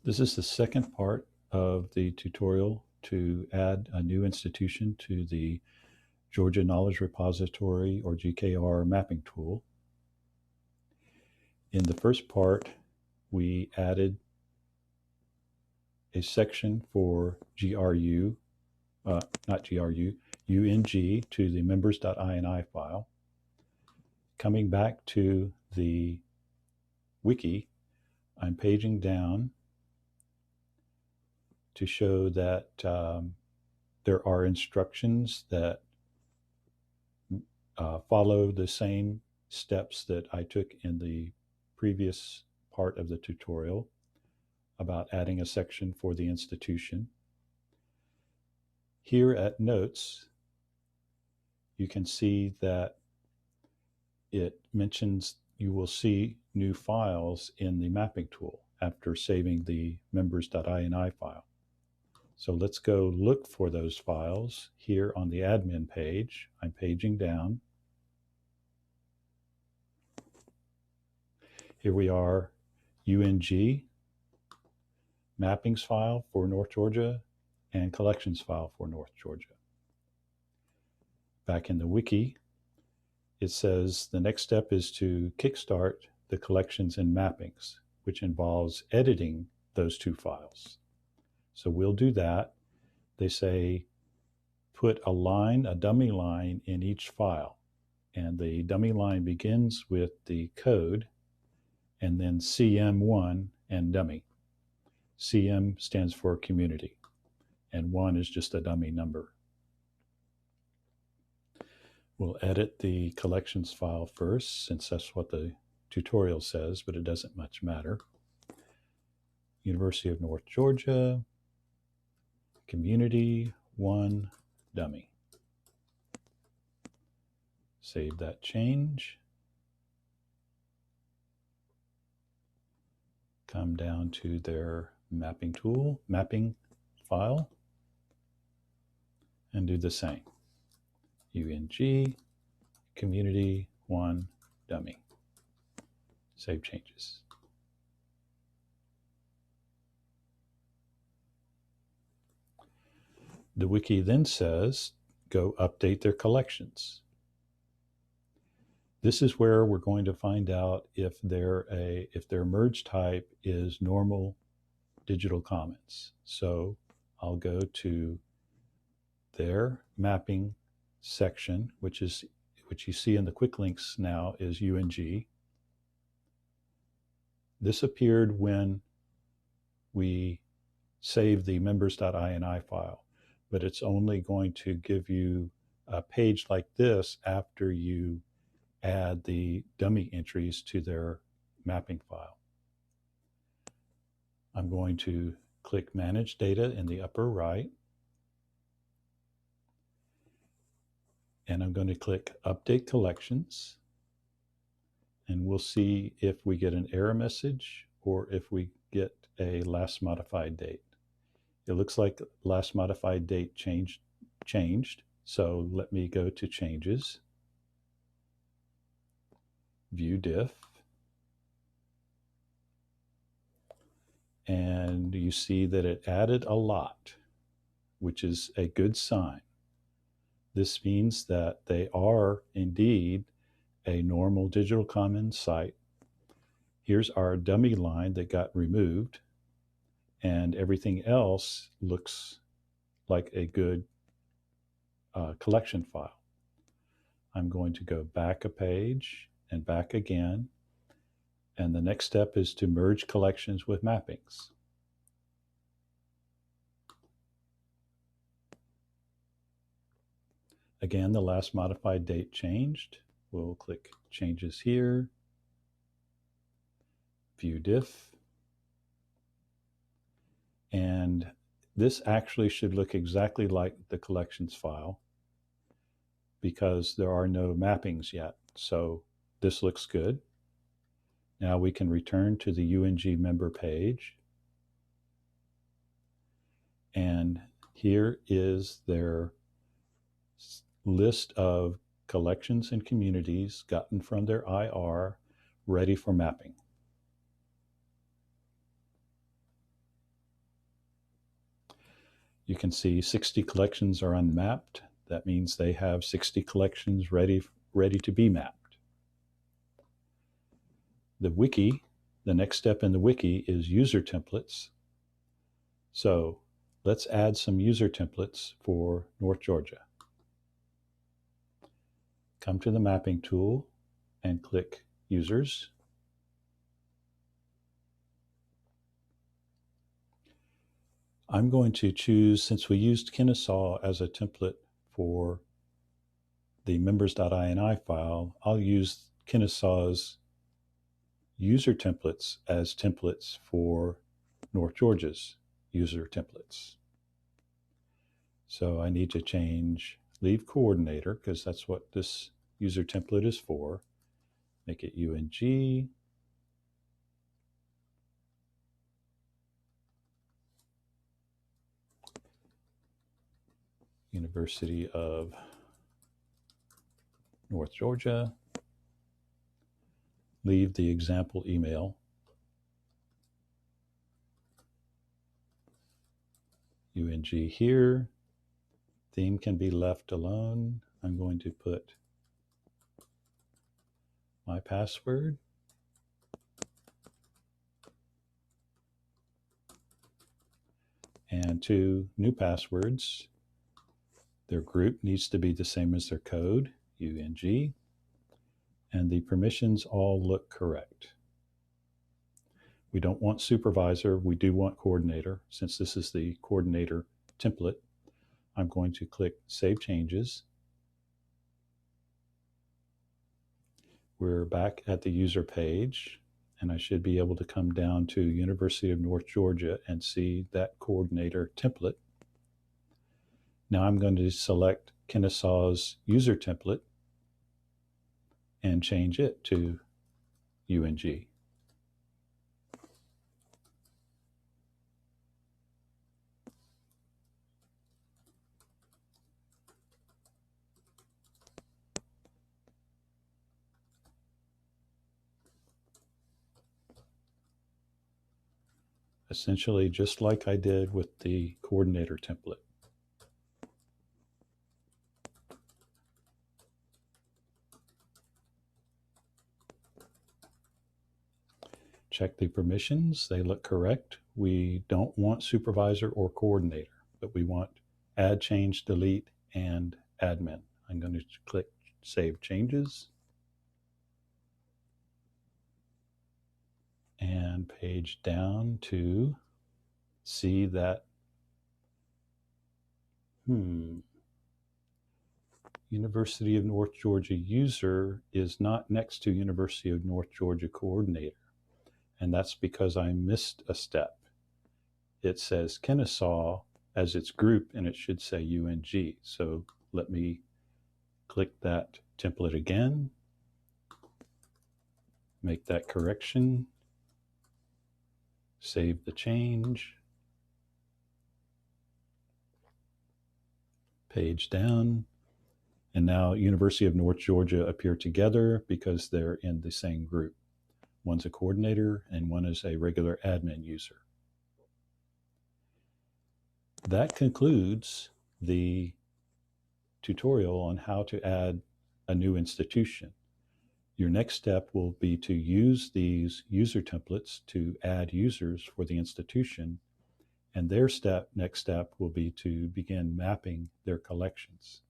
This is the second part of the tutorial to add a new institution to the Georgia Knowledge Repository, or GKR, mapping tool. In the first part, we added a section for GRU, not GRU, UNG to the members.ini file. Coming back to the wiki, I'm paging down to show that there are instructions that follow the same steps that I took in the previous part of the tutorial about adding a section for the institution. Here at Notes, you can see that it mentions you will see new files in the mapping tool after saving the members.ini file. So let's go look for those files here on the admin page. I'm paging down. Here we are, UNG, mappings file for North Georgia, and collections file for North Georgia. Back in the wiki, it says the next step is to kickstart the collections and mappings, which involves editing those two files. So we'll do that. They say put a line, a dummy line in each file. And the dummy line begins with the code and then CM1 and dummy. CM stands for community, and 1 is just a dummy number. We'll edit the collections file first, since that's what the tutorial says, but it doesn't much matter. University of North Georgia, community 1, dummy. Save that change. Come down to their mapping tool, mapping file, and do the same. UNG, community 1, dummy. Save changes. The wiki then says, go update their collections. This is where we're going to find out if their merge type is normal digital commons. So I'll go to their mapping section, which you see in the quick links now is UNG. This appeared when we saved the members.ini file, but it's only going to give you a page like this after you add the dummy entries to their mapping file. I'm going to click Manage Data in the upper right, and I'm going to click Update Collections, and we'll see if we get an error message or if we get a last modified date. It looks like last modified date changed, so let me go to Changes, View Diff, and you see that it added a lot, which is a good sign. This means that they are indeed a normal digital commons site. Here's our dummy line that got removed, and everything else looks like a good collection file. I'm going to go back a page and back again, and the next step is to merge collections with mappings. Again, the last modified date changed. We'll click Changes here, View Diff, and this actually should look exactly like the collections file because there are no mappings yet. So this looks good. Now we can return to the UNG member page, and here is their list of collections and communities gotten from their IR ready for mapping. You can see 60 collections are unmapped. That means they have 60 collections ready to be mapped. The wiki, the next step in the wiki is user templates. So let's add some user templates for North Georgia. Come to the mapping tool and click users. I'm going to choose, since we used Kennesaw as a template for the members.ini file, I'll use Kennesaw's user templates as templates for North Georgia's user templates. So I need to change leave coordinator, because that's what this user template is for. Make it UNG. University of North Georgia. Leave the example email. UNG here. Theme can be left alone. I'm going to put my password. And 2 new passwords. Their group needs to be the same as their code, UNG. And the permissions all look correct. We don't want supervisor, we do want coordinator. Since this is the coordinator template, I'm going to click Save Changes. We're back at the user page, and I should be able to come down to University of North Georgia and see that coordinator template. Now I'm going to select Kennesaw's user template and change it to UNG. Essentially just like I did with the coordinator template. Check the permissions, they look correct. We don't want supervisor or coordinator, but we want add, change, delete, and admin. I'm going to click Save Changes. And page down to see that University of North Georgia user is not next to University of North Georgia coordinator. And that's because I missed a step. It says Kennesaw as its group, and it should say UNG. So let me click that template again, make that correction, save the change, page down, and now University of North Georgia appear together because they're in the same group. One's a coordinator and one is a regular admin user. That concludes the tutorial on how to add a new institution. Your next step will be to use these user templates to add users for the institution, and their next step will be to begin mapping their collections.